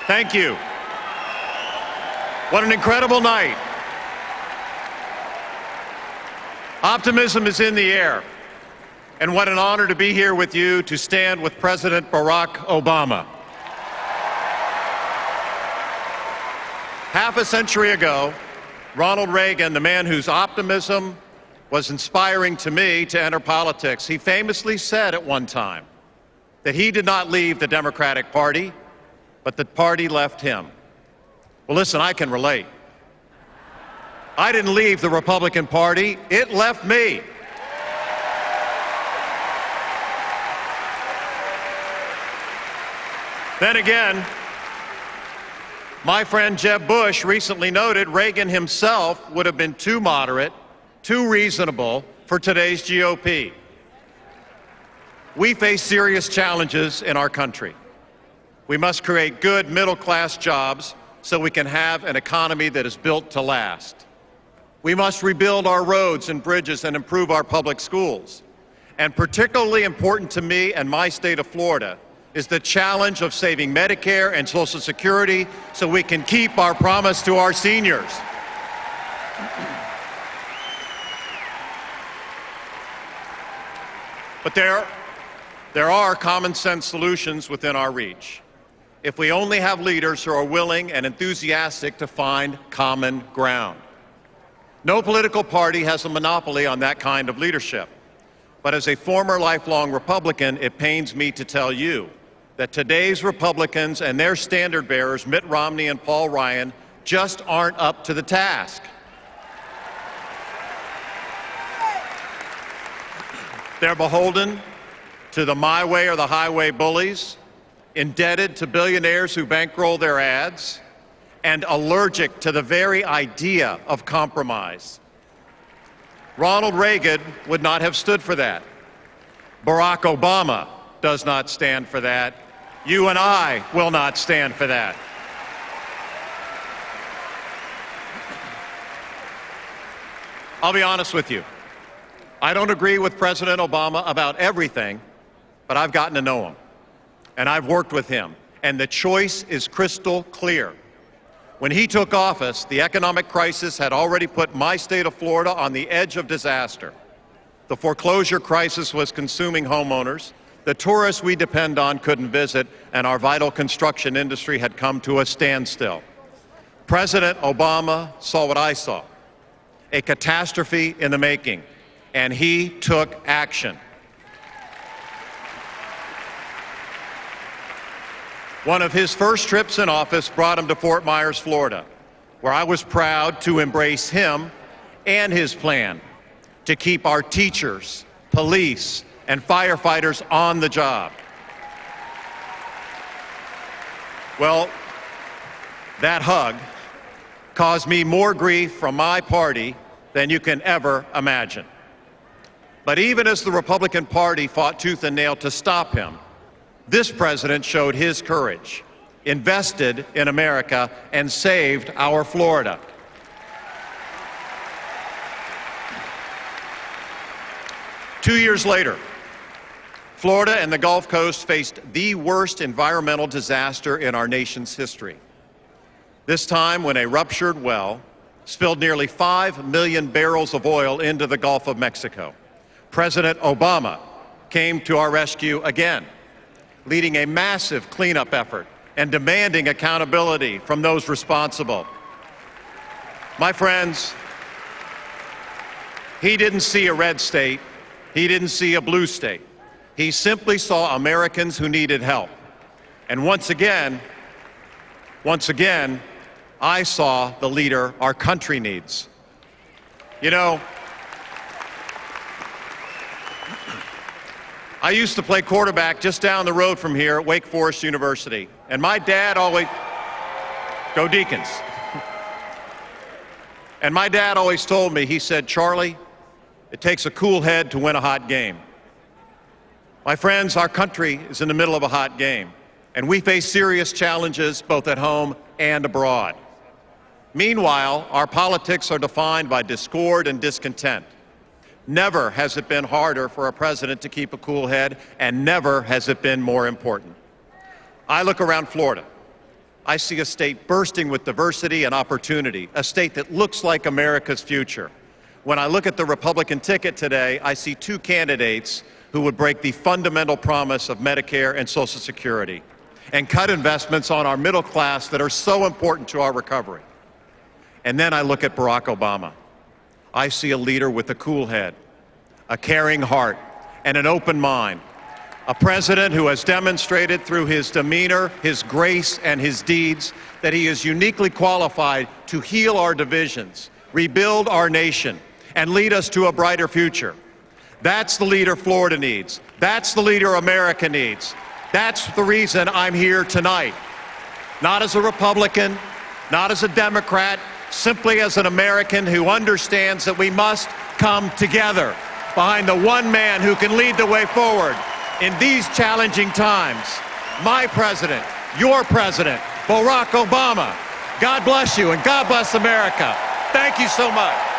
Thank you. What an incredible night. Optimism is in the air. And what an honor to be here with you to stand with President Barack Obama. Half a century ago, Ronald Reagan, the man whose optimism was inspiring to me to enter politics, he famously said at one time that he did not leave the Democratic Party, but the party left him. Well, listen, I can relate. I didn't leave the Republican Party, it left me. Then again, my friend Jeb Bush recently noted Reagan himself would have been too moderate, too reasonable for today's GOP. We face serious challenges in our country. We must create good middle-class jobs so we can have an economy that is built to last. We must rebuild our roads and bridges and improve our public schools. And particularly important to me and my state of Florida is the challenge of saving Medicare and Social Security so we can keep our promise to our seniors. But there are common sense solutions within our reach, if we only have leaders who are willing and enthusiastic to find common ground. No political party has a monopoly on that kind of leadership. But as a former lifelong Republican, it pains me to tell you that today's Republicans and their standard bearers, Mitt Romney and Paul Ryan, just aren't up to the task. They're beholden to the my way or the highway bullies, indebted to billionaires who bankroll their ads, and allergic to the very idea of compromise. Ronald Reagan would not have stood for that. Barack Obama does not stand for that. You and I will not stand for that. I'll be honest with you. I don't agree with President Obama about everything, but I've gotten to know him, and I've worked with him, and the choice is crystal clear. When he took office, the economic crisis had already put my state of Florida on the edge of disaster. The foreclosure crisis was consuming homeowners. The tourists we depend on couldn't visit, and our vital construction industry had come to a standstill. President Obama saw what I saw, a catastrophe in the making, and he took action. One of his first trips in office brought him to Fort Myers, Florida, where I was proud to embrace him and his plan to keep our teachers, police, and firefighters on the job. Well, that hug caused me more grief from my party than you can ever imagine. But even as the Republican Party fought tooth and nail to stop him, this president showed his courage, invested in America, and saved our Florida. Two years later, Florida and the Gulf Coast faced the worst environmental disaster in our nation's history. This time when a ruptured well spilled nearly 5 million barrels of oil into the Gulf of Mexico. President Obama came to our rescue again, leading a massive cleanup effort and demanding accountability from those responsible. My friends, he didn't see a red state, he didn't see a blue state. He simply saw Americans who needed help. And once again, I saw the leader our country needs. You know, I used to play quarterback just down the road from here at Wake Forest University. And my dad always, go Deacons. And my dad always told me, he said, Charlie, it takes a cool head to win a hot game. My friends, our country is in the middle of a hot game, and we face serious challenges both at home and abroad. Meanwhile, our politics are defined by discord and discontent. Never has it been harder for a president to keep a cool head, and never has it been more important. I look around Florida. I see a state bursting with diversity and opportunity, a state that looks like America's future. When I look at the Republican ticket today, I see two candidates who would break the fundamental promise of Medicare and Social Security and cut investments on our middle class that are so important to our recovery. And then I look at Barack Obama. I see a leader with a cool head, a caring heart, and an open mind. A president who has demonstrated through his demeanor, his grace, and his deeds that he is uniquely qualified to heal our divisions, rebuild our nation, and lead us to a brighter future. That's the leader Florida needs. That's the leader America needs. That's the reason I'm here tonight. Not as a Republican, not as a Democrat, simply as an American who understands that we must come together behind the one man who can lead the way forward in these challenging times. My president, your president, Barack Obama. God bless you and God bless America. Thank you so much.